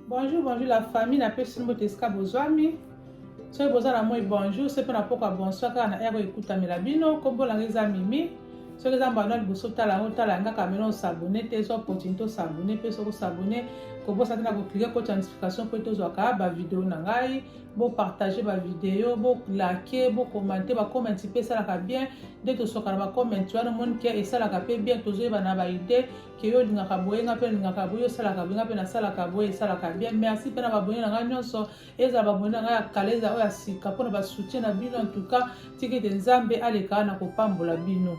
Bonjour, bonjour la famille, na pesi mbo teska bozwami. So boza na moi bonjour, c'est pe na poko bonsoir ka na ero ekuta melabino, kombo la ngeza mimi. So ngeza mbano liboso tala ngota nga kameno s'abonner te so opportunité s'abonner pe so ko s'abonner ko bosa tena ko cliquer ko notification po to zwaka ba vidéo na ngai, bo partager ba vidéo, bo liker, bo commenter, ba commenter pe ça la bien, dès to soka ba comment wana mon ke et ça la pe bien to zo ba na ba idée ke yo linga ka boye nga pe linga ka boye ça la ka binga pe na ça la ka boye ça la ka bien. Merci pe na ba boye na nga nyonso eza ba boye na nga kaleza o ya sika po na ba soutien na bino en tout cas tikete nzambe aleka na ko pambola bino.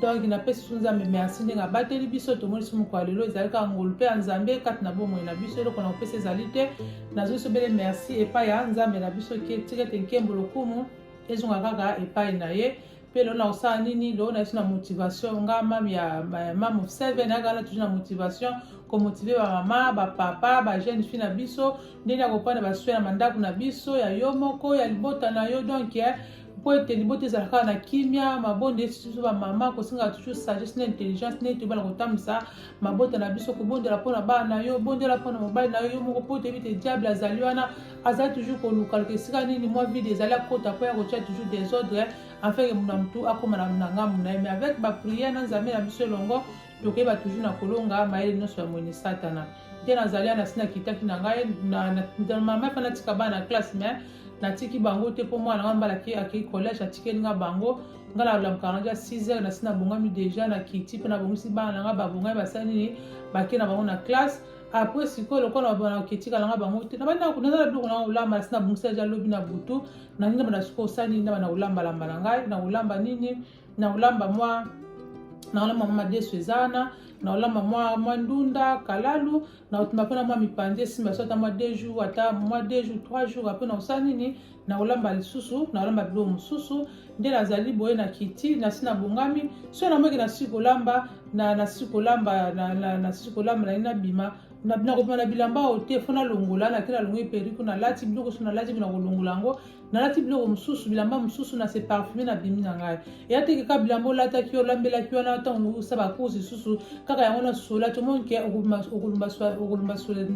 Donc na pesi nzambe merci ndenga bateli biso to moni sumu kwa lelo ezali ka ngolu pe nzambe kat na bomo na biso eloko na pesi ezalite nazo so bele merci epa ya nzambe na biso ke tikete nkembo lokumu ezunga kaka epa na ye pe lo na osala nini lo na na motivation nga mami ya mama of 7 na gala toujours na motivation ko motiver ba mama ba papa ba jeune fille na biso ndeni ya kopana ba soya na mandaku na biso ya yo moko ya libota na yo donc po ete libote ezalaka na kimia mabonde esi ba mama kosinga toujours sagesse na intelligence neti tobala kotamisa mabota na biso kobondela mpona bana na yo bondela mpona mobali na yo moko po toyebi te diable azali wana azali toujours koluka loka esika nini mwa vide ezali akota po ya kotia toujours désordre afin na motu akóma na ngambu na ye mais avec bapriere na nzambe na biso elongo tokoyeba toujours na kolonga mayele nyonso ya moni satana te nazali ana sina kitaki na ngai mama efa natika bana na classe mais natiki bango te po mwana ngamba akei collège atikeli nga bango nga na lamkana ja 6h na sina bongami déjà na kiti pe na bongisi bana nga babongami basali nini bake na bango na classe après siko lokola bana ketika nga bango te na bana kuna na biloko na ulamba sina bongisa ja lobi na butu na nini bana siko sali na bana ulamba lamba na ngai na ulamba nini na ulamba mwa na ulamba mama deso ezana na ulamba mwa ndunda kalalu na utumba pena mwa mipanje simba sota mwa 2 jours ata mwa 2 jours 3 jours apena usani nini na ulamba lisusu na ulamba bilo mususu nde nazali boye na kiti na sina bongami so na mweke na sikolamba na sikolamba na sikolamba na ina bima na bina kopima na bilamba ote fona longola na kila longo periku na lati biloko so na lati bina kolongola yango na lati biloko mususu bilamba mususu na se parfumé na bimi na ngai ya teke ka bilamba lata ki olambela ki wana tango usaba kusi susu kaka yango na sola to monke okulumba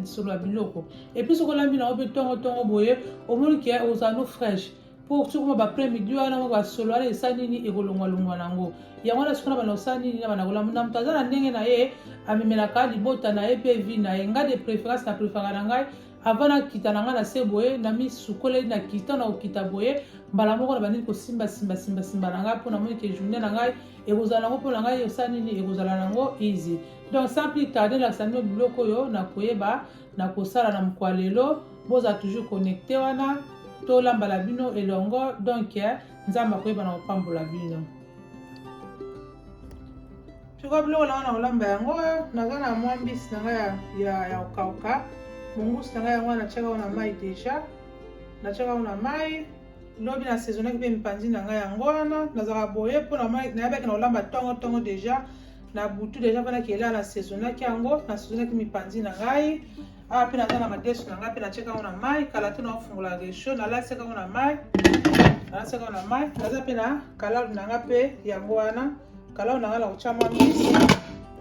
sola biloko et puis sokolambi na obe tongo boye omonke ozano fresh pour tukuma ba après-midi wana mo ba solo ala esani ni ekolongwa nango yango na sikona bana osani ni bana kolamba na mutaza na ndenge na ye amemela ka libota na ye pe vi na ye nga de préférence na préférence na ngai avant kita na nga na se boye na mi sukole na kita na okita boye mbala moko na bandi ko simba na nga po na moni ke journée na ngai ekozala nango po na ngai osani ni ekozala nango easy donc sans plus tarder la samedi biloko yo na koyeba na kosala na mkwalelo boza toujours connecté wana tolamba la bino elongo donc nzamba koyeba na kopambola bino tuko biloko na olamba yango naza na mwa mbisi na ngai ya okauka mongusi na ngai yango natiaka wana mai déjà natiaka wana mai lobi na saisonnaki mpe mipanzi na ngai yango wana nazaka boye mpo nayebaki na olamba tongo déjà na butu déjà mpanaki elaa na saisonnaki yango na saisonnaki mipanzi na ngai awa mpe naza na madesu na ngai mpe natiaka wana mai kala te na ofungola resho nalasaka wana mai naza mpe na kalalu na ngai mpe yango wana kalalu na ngai na kotia mwa mbisi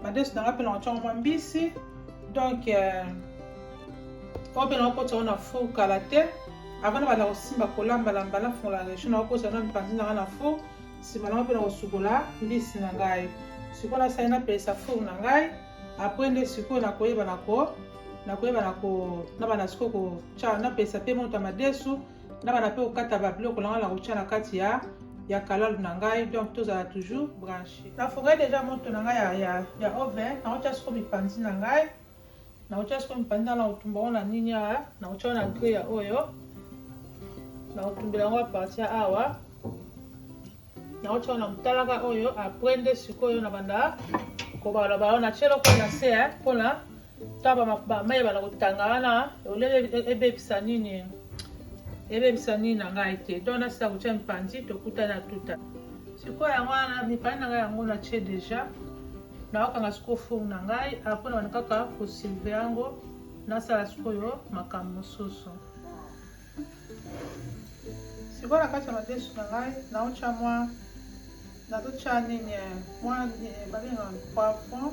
madesu na ngai mpe na kotia mwa mbisi donc oyo mpe na okota wana four kala te avant na bala kosimba kolambalamba nafungola resho na okosa na mipanzi na ngai na four nsima na ngai mpe na kosukola mbisi na ngai sikoyo nasali napelisa four na ngai apres nde sikoyo nakoyeba na bana sikoyo kotia napelisa mpe moto ya madesu na bana mpe kokata babiloko na ngai na kotia na kati ya kalalu na ngai donc tozala toujours branché nafungai déjà moto na ngai ya oven nakotia sikoyo mipanzi na ngai nakotia sikoyo mipanzi na kotumba wana nini awa nakotia wana grille ya oyo nakotumbela yango apartir awa naotia na mutalaka oyo après nde sikoyo na banda kobaloba na tielo ko na se mpona taba mai bana kotanga wana olele ebebisa nini na ngai te donc nasila kotia mipandi tokuta na tuta sikoyo yango wana mipandi na ngai yango natie deja naokanga sikoyo four na ngai apres na bana kaka kosilve yango nasala sikoyo makambo mosusu sikoyo na kati ya madesu na ngai naotia mwa nazotia nini mwa babenga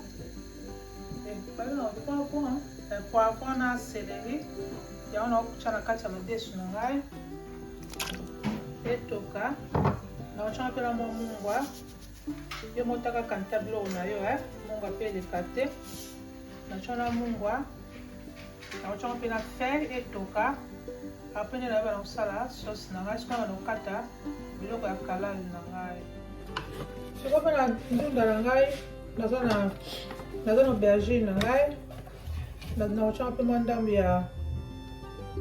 poivron na céleri yango naokutia na kati ya madesu na ngai etoka naotia mpena mwa mungwa yo motaka kanta biloko na yo mungwa mpe eleka te natia na mungwa naotia mpena fer etoka apres nde nayeba na kosala sauce na ngai sikoyo nakokata biloko ya kalali na ngai sikoyo mpe na ndunda na ngai naza na aubergine na ngai naotia mpe mwa ndambu ya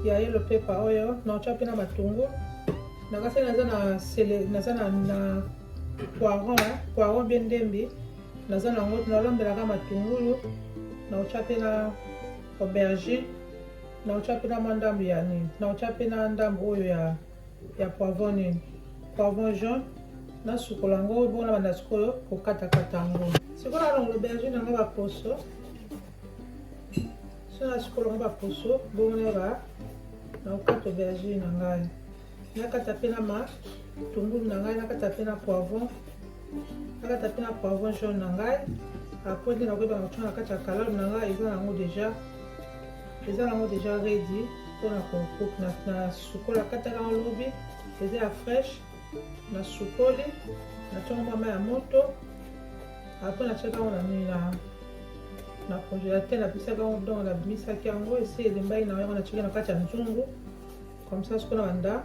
yellow pepper oyo naotia mpe na matungu nakasi naza na poiron bien ndembi naza nango nalombelaka matungulu naotia mpe na aubergine naotia mpe na mwa ndambu ya nini naotia mpe na ndambu oyo ya poivron nini poivron jaune nasukola yango bona banda sikoyo kokatakata yango sikoyo nalongola aubergine nango baposo so nasikola yango baposo bongo nakokata aubergine na ngai nakata mpe na matungulu na ngai nakata mpe na poivron jaune na ngai apres nde nakoyeba nakotia na kati ya kalalu na ngai eza nango deja ready mpona kokuka na sukola kataka yango lobi eza ya fraîche na sukoli natiaka mwa mai ya moto apres natiaka yango na nini na congélateur napisaka yango donc nabimisaki yango esi elembaki na yango natiaki na kati ya nzungu comme ça sikoyo na banda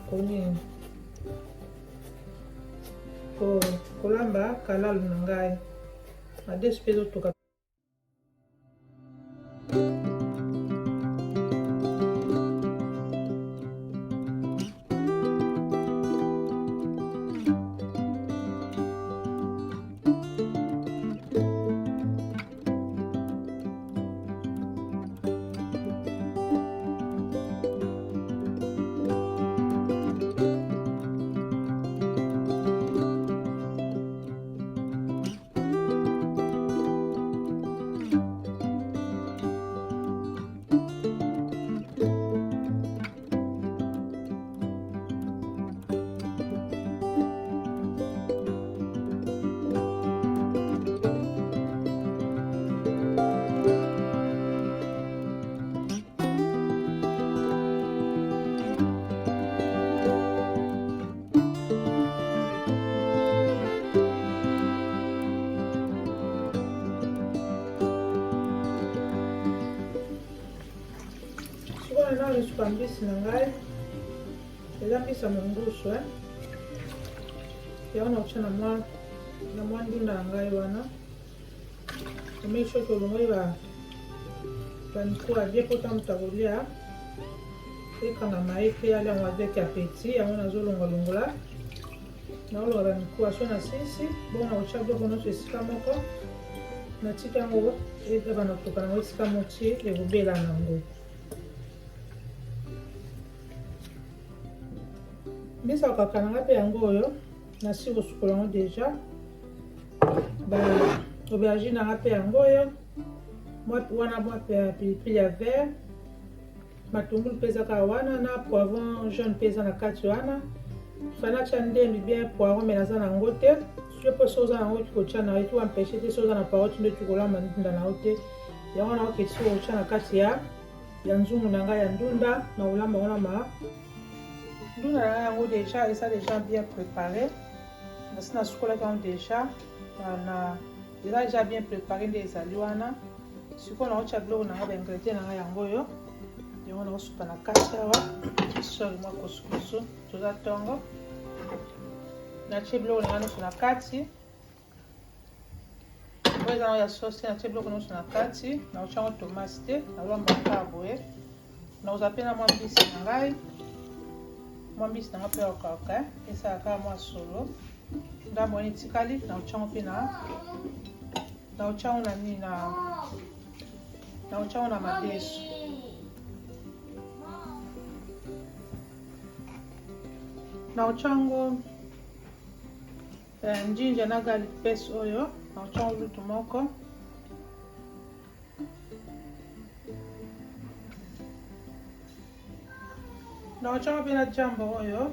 konini kolamba kalalu na ngai madesu mpe ezotoka nasuka mbisi na ngai eza mbisi ya mongusu yango nakotia na mwa ndunda na ngai wana omeki soki olongoli banikuwa bien pota moto akolia ekangama ye mpe ali yango avec appétit yango nazolongolongola naolonga banikuwa so na sisi bongo nakotia biloko nyonso esika moko natika yango ebana kotoka nango esika motie ekobela nango mbisi akokakananga mpe yango oyo nasi kosukola yango deja aubergine nanga mpe yango oyo wana mwa pilipili ya vert matungulu mpe eza kaka wana na poivron jaune mpe eza na kati wana fana tia ndembi bien poivron me naza nango te soki mpo so oza nango tikotia na yo ti wampeshe te so oza na paroti nde tikolamba ndunda na yo te yango nakoketi so kotia na kati ya nzungu na ngai ya ndunda na kolamba wana ndunda na ngai yango deja eza deja bien préparé nasi nasukolaki yango deja eza deja bien préparé nde ezali wana sikoyo nakotia biloko na ngai baingrédient na ngai yango oyo yango nakosuka na kati awa sori mwa kosukosu toza ntongo natie biloko na ngai nyonso na kati oyo eza nango ya sauce natie biloko nyonso na kati nakotia yango tomate te nalamba kaka boye nakozwa mpe na mwa mbisi na ngai mwa mbisi nanga mpe okauka esalaka mwa solo ndambo wana etikali na otyango mpe na otyango na nini na otyango na madesu na otyango njinja na garlic paste oyo na otyango lutu moko na otyango mpe na jambo oyo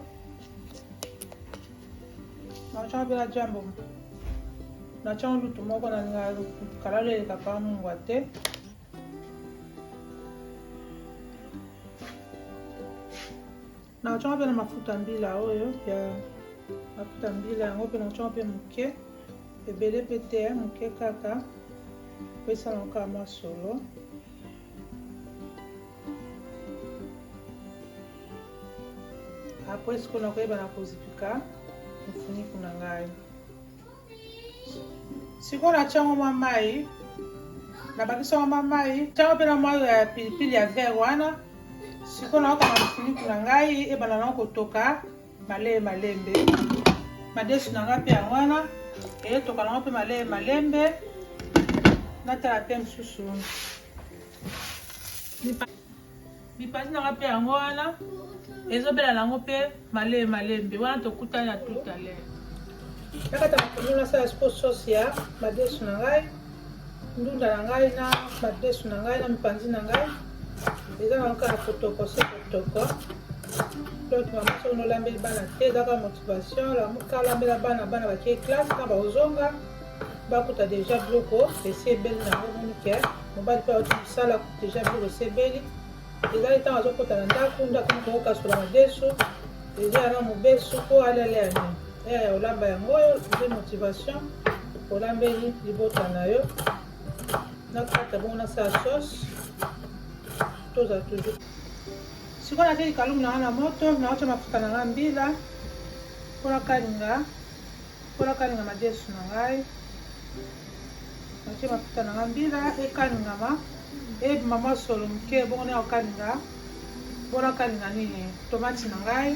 na otyango mpe na jambo na otyango lutu moko na kalalo elekaka mungwa te na otyango mpe na mafuta mbila oyo ya mafuta mbila yango mpe na otyango mpe moke ebele mpe te moke kaka po esalaka mwa solo apres sikoyo nakoyeba na kozipika mfuniku na ngai sikoyo natyango mwa mai nabakisango mwa mai tyango mpe na mwa ya pilipili ya vert wana sikoyo naoka na mfuniku na ngai ebana nango kotoka malembe madesu na ngai mpe yango wana eyetoka nango mpe malembe natala mpe mosusu mipanzi na ngai mpe yango wana ezobela nango mpe malembe wana tokutani na tout à l'heure nakata makonzi nasala siko sauce ya madesu na ngai ndunda na ngai na madesu na ngai na mipanzi na ngai eza nango kaka kotoko se kotoko donc mama soki nolambeli bana te ezaka motivation lamuka olambela bana bakie classe na baozonga bakuta deja biloko esi ebeli nango monike mobali mpe auti mosala deja biloko esi ebeli ezali ntango azokota na ndako moko okokasola madesu eza yana mobesu mpo alele ya nini ya olamba yango oyo eza motivation olambeli libota na yo nakata bongo nasala sauce toza toujours sikoyo natie likalumu na nga na moto naotya mafuta na nga mbila mpona kalinga madesu na ngai natie mafuta na nga mbila ekalingama ebima mwa solo moke bongo na okalinga mpona kalinga nini tomati na ngai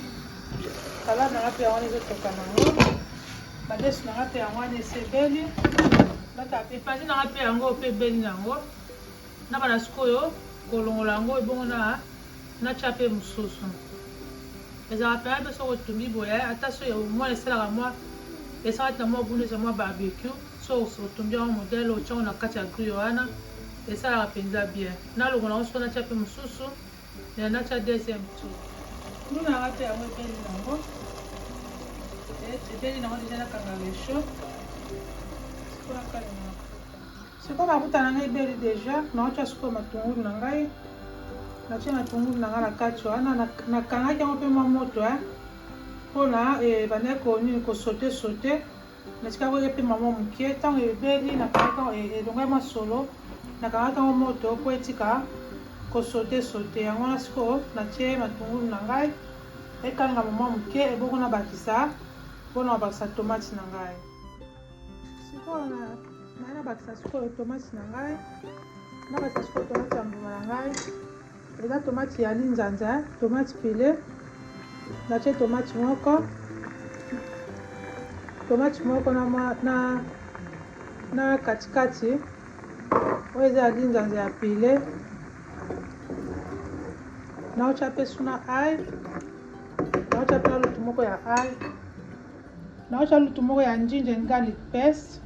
salade na nga mpe yango wana ezotoka nango madesu na nga mpe yango wana esi ebeli epanzi na nga mpe yango mpe ebeli nango na bana sikoyo kolongola yango ebongo natya mpe mosusu ezalaka pena mpe soki otumbi boye ata soki mwana esalaka mwa esalati na mwa bundu eza mwa barbecue soki otumbi yango modele otyango na kati ya grille wana esalaka mpenza bien nalongo nango soki natya mpe mosusu natya deuxième tour ndunda nanga mpe yango ebeli nango deja nakanga lesho sikoyo mafuta na ngai ebeli deja naotya sikoyo matungulu na ngai natie matungulu na ngai na kati wana nakangaki yango mpe mwa moto mpona bandeki nini kosote natikako ye mpe mama moke ntango ebeli nakangaki elongai mwa solo nakangaki yango moto mpo etika kosote yango wana sikoyo natie matungulu na ngai ekalinga mama moke ebongo nabakisa mpona nabakisa tomati na ngai sikoyo naye nabakisa sikoyo tomati na ngai nabakisa sikoyo tomati ya mbuma na ngai eza tomati ya linzanza tomati pile natie tomati moko na katikati oyo eza ya linzanza ya pile naotya mpe suna ai naotya mpe na lutu moko ya ai naotya lutu moko ya njinja garlic paste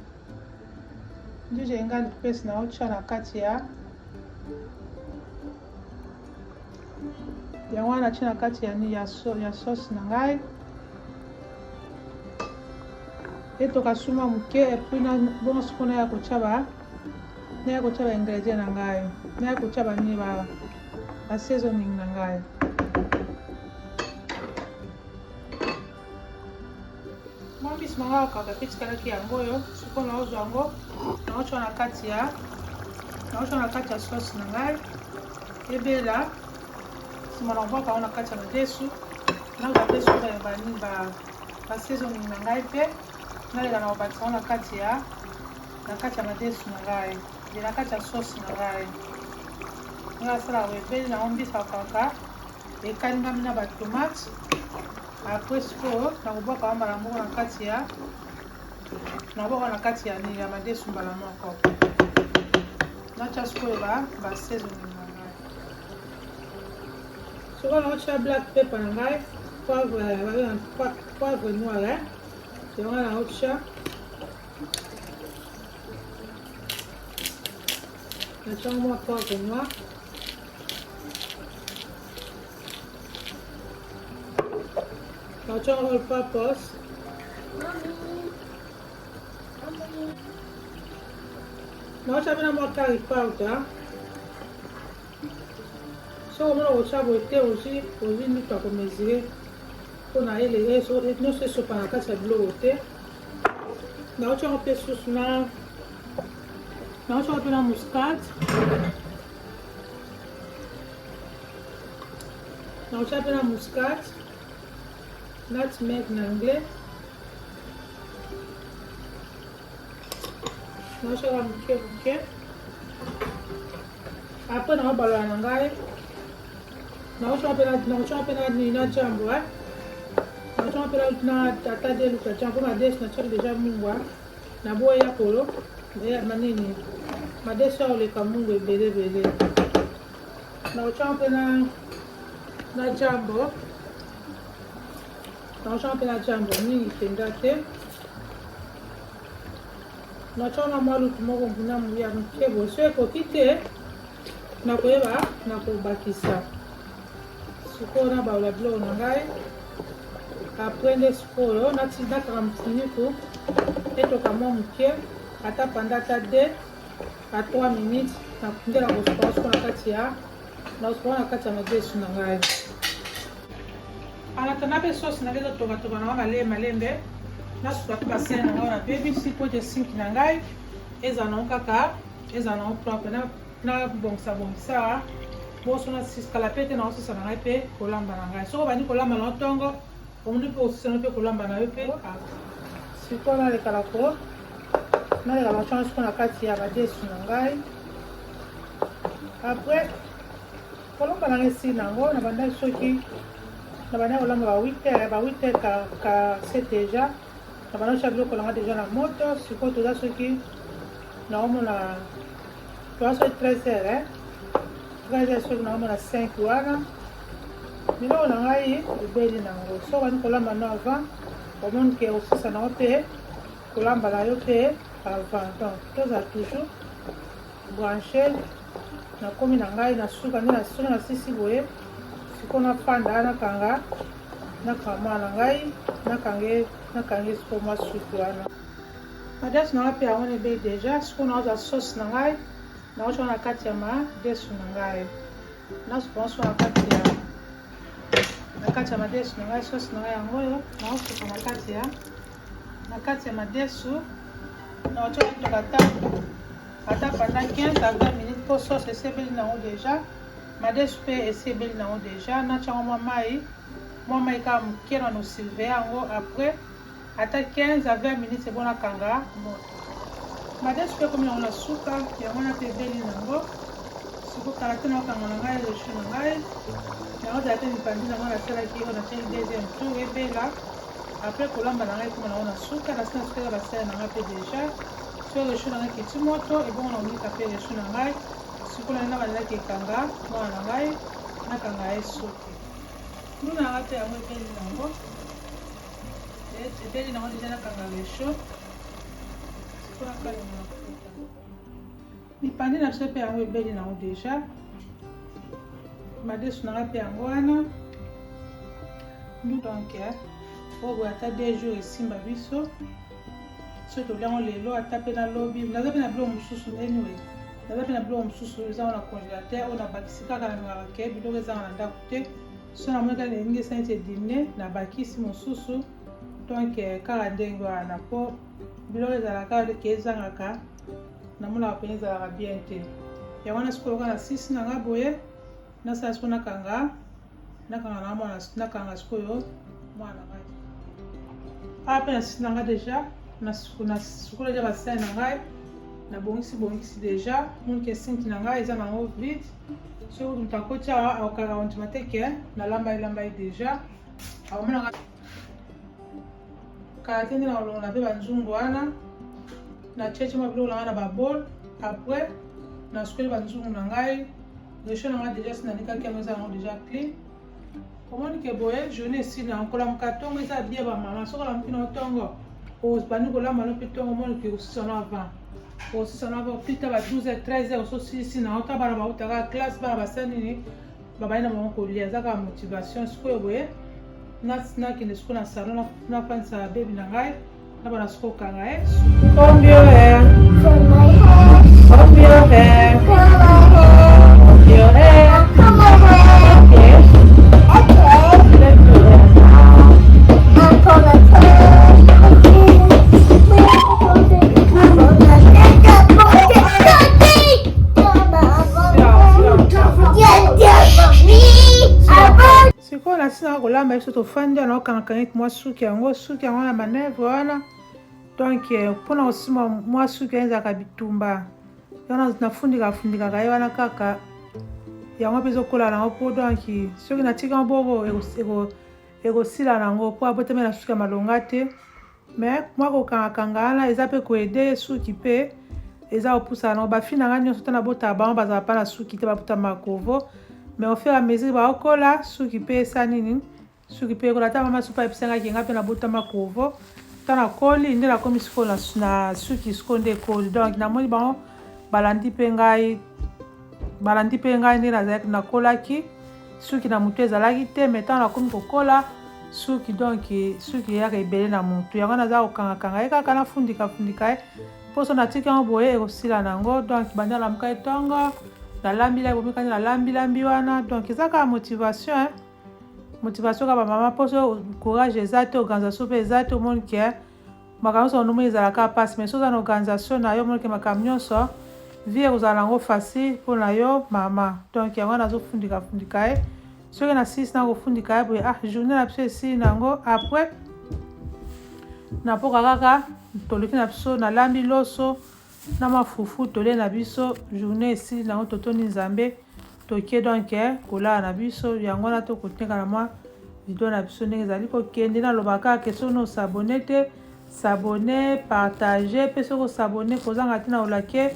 naotya na kati yango wana natie na kati ya sauce na ngai etoka suma moke epui bongo siko naya kotya ba ingredient na ngai naya kotya banini ba seasoning na ngai mwa mbisi mango akaka mpe tikalaki yango oyo siko naozwa yango naotya na kati ya sauce na ngai ebela nsima na kobwaka yango na kati ya madesu nakozwa mpe suka ya banini ba seasoning na ngai mpe nalela na kobakisa yango na kati ya madesu na ngai ye na kati ya sauce na ngai ngai asalaka ebeli nango mbisi akaka ekalingami na batomate. Après sikoyo nakobwaka bambala moko na kati ya nini ya madesu mbala moko. Natia sikoyo basaisonnement na ngai. Sikoyo naotia black pepper na ngai, poivre noir yango naotia. Natia mwa poivre noir. Naotia all purpose. Naotia pena mwa curry powder. So omona kotia boye te ozwi ndito akomesure mpona nyonso esopa na kati ya biloko te. Naotia ngo mpe susu naotia ngo mpe na muscade. Naotia mpe na muscade, nutmeg na anglais. Naotia ka moke. Après nakobalola na ngai. Naotia mpe na jambo. Naotia mpe na ata deluka jambo madesu natia deja mungwa. Naboya kolo manini madesu aoleka mungu ebele. Naotia mpe na jambo. Naotia mpe na jambo mingi mpenza te. Naotia na mwa lutu moko mpuna ya moke boye. So ekoki te nakoyeba nakobakisa. Sikoyo nabaola biloko na ngai. Après nde sikoyo nakaka mfiniku etoka mwa moke ata panda ata 2 à 3 minutes nde nakosuka siko na kati ya madesu na ngai. Anatana mpe sosi na ngai ezotokatoka na ngai malembe. Nasuka mpe basene na ngai na bebi siko te sinki na ngai eza nango kaka eza nango propre nabongisa boso nasikala mpe te naosisa na ngai mpe kolamba na ngai. Soko bandi kolamba na ntongo omundu mpe osisana mpe kolamba na yo mpe sikoyo nalekala siko na kati ya badesu na ngai. Après kolamba na ngai esili nango nabandaki soki nabandaki kolamba ba 8h ka c'est déjà nabandaki tia biloko na ngai deja na moto. Sikoyo toza soki naomona toza soki 13h soki naomona 5 wana biloko na ngai ebeli nango. So bandi kolamba no avant omoni ke osisa nango mpe kolamba na yo mpe avant. Donc toza toujours branché nakomi na ngai nasuka nde soki nasisi boye sikoyo nafanda nakanga mwana na ngai nakange sikoyo mwa suki wana. Madesu na ngai mpe yango ebeli deja. Sikoyo naoza sauce na ngai naotia na kati ya madesu na ngai. Nasuka so na kati ya madesu na ngai. Sauce na ngai yango oyo naosuka na kati ya madesu. Naotia etoka ata pendant 15 à 20 minutes mpo sauce esebeli nango deja. Madesu mpe esebeli nango deja. Natiango mwa mai kaka moke na nosilve yango. Après ata 15 à 20 minutes ebo nakanga moto. Madesu mpe komi nango na suka yango na mpe ebeli nango. Sikoyo kala te naokanga na ngai rechu na ngai naozala te mipandi nango nasalaki oyo natiaki deuxième tour ebela. Après kolamba na ngai koma nango na suka nasi nasukaka basale na ngai mpe deja. So rechu na ngai kiti moto ebongo na omika mpe rechu na ngai. Sikoyo nani nabandelaki ekanga mwana na ngai nakanga ye suki. Nduna na ngai mpe yango ebeli nango. Ebeli nango deja nakanga rechu. Sikoyo nakalinga na kuta. Mipandi na biso mpe yango ebeli nango deja. Madesu na ngai mpe yango wana. Donc oyo boye ata 2 jours esimba biso. Soki toliango lelo ata mpe na lobi. Naza mpe na biloko mosusu anyway. Naza mpe na biloko mosusu ezanga na congélateur oyo nabakisi kaka na ngaka ke biloko ezanga na ndako te. So namoni kaka elingi esa neti dîner nabakisi mosusu. Donc kaka ndenge wana mpo biloko ezalaka kaka ke ezangaka namonaka pene ezalaka bien te. Yango wana sikoyo kaka na 6 na nga boye nasala sikoyo nakanga sikoyo mwana na ngai. Awa mpe na 6 na nga deja nasukula deja basale na ngai na bongisi déjà mon ke sinki na ngai eza nango vide soki moto akoti awa akokaka ondima te ke nalamba elamba ye déjà akomona kala te nde na kolongola mpe banzungu wana na cheche mwa biloko na ngai na babol après nasukoli banzungu na ngai resho na ngai déjà sinalikaki yango eza yango déjà clean omoni ke boye journée esili na kolamuka ntongo eza bie bamama soki olamuki na ntongo obandi kolamba no mpe ntongo omoni ke osisana avant osisana avant pita ba 12h 13h ososilisi na ota bana bautaka classe bana basali nini babai na bango kolia eza kaka motivation sikoyo boye nakende sikoyo na salon nafandisa babebi na ngai na bana sikoyo okanga ye sikoyo nasina kolamba biso tofandi wana okangakanga mwa suki yango na manevre wana donc mpona kosima mwa suki ezalaka bitumba wana nafundikaka ye wana kaka yango mpe ezokola nango mpo donc soki natika maboko ekosila nango mpo abotami na suki ya malonga te mais mwa kokangakanga wana eza mpe koede suki mpe eza kopusa nango bafi na ngai nyonso te nabotaka bango bazala mpa na suki te babotama makovo mais au fur et à mesure baokola suki mpe esa nini suki mpe ekola ata mama supa episangaki nga mpe nabotama kovo ta nakoli nde nakomi sikoyo na suki sikoyo nde ekoli donc namoni bango balandi mpe ngai nde nazalaki nakolaki suki na motu ezalaki te mais ntango nakomi kokola suki donc suki eyaka ebele na motu yango naza kokangakanga ye kaka nafundika ye mposo natiki yango boye ekosila nango donc bandi alamuka ye ntongo nalambi bomikani nalambi wana donc eza kaka motivation kaka bamama mposo courage eza te organisation mpe eza te omoni ke makambo nyonso nomoi ezalaka mpasi mais so oza na organisation na yo omoni ke makambo nyonso vie ekozala nango facile mpona yo mama donc yango nazofundika ye soki nasilisi na kofundika ye boye journée na biso esili nango après napoka kaka toloki na biso nalambi loso na mafufu tolie na biso journée esili nango totoni nzambe tokie donc kolala na biso yango wana tokotenga na mwa video na biso ndenge ezali kokende nalobaka ke soki osabone te sabone partage mpe soki osabone kozanga te na olake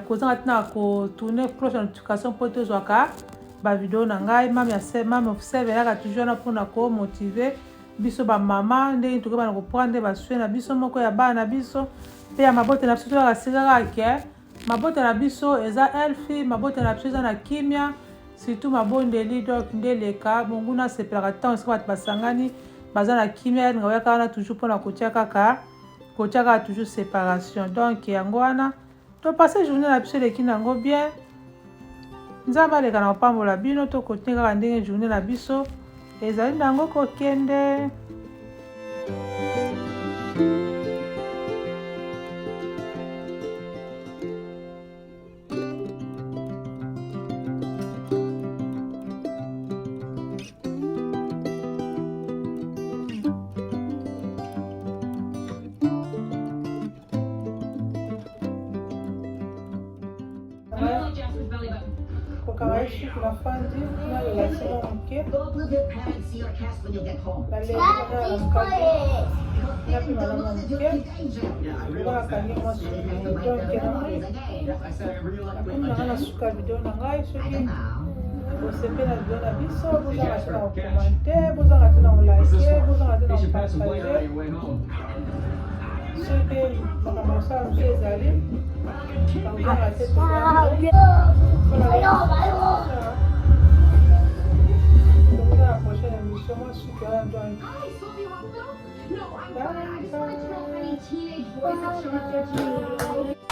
kozanga te na kotourne cloche ya notification mpo tozwaka bavideo na ngai mame ofseve yaka toujours na mpona komotive biso bamama ndenge tokeba na koprendre basue na biso moko ya bana na biso mpe ya mabote na biso toyaka sikaka ke mabote na biso eza elfi mabote na biso eza na kimia surtout mabondeli donc nde leka monguna asepelaka ntango esika bato basangani baza na kimia yalinga oyaka wana toujours mpona kotia kaka toujours séparation donc yango wana topase journée na biso eleki nango bien nzambe aleka na kopambola bino tokotinga kaka ndenge journée na biso ezali nango kokende kokawaishi kunafandi nayolasema mke napimalamu mke akangi mwasunaga na suka video na ngai soki bosepe na video na biso bozanga te na kokomante bozanga te na kolike bozanga te na kopartage soki makambo osala mosu ezali bozanga te la prochaine émission, moi, je suis quand même dans une...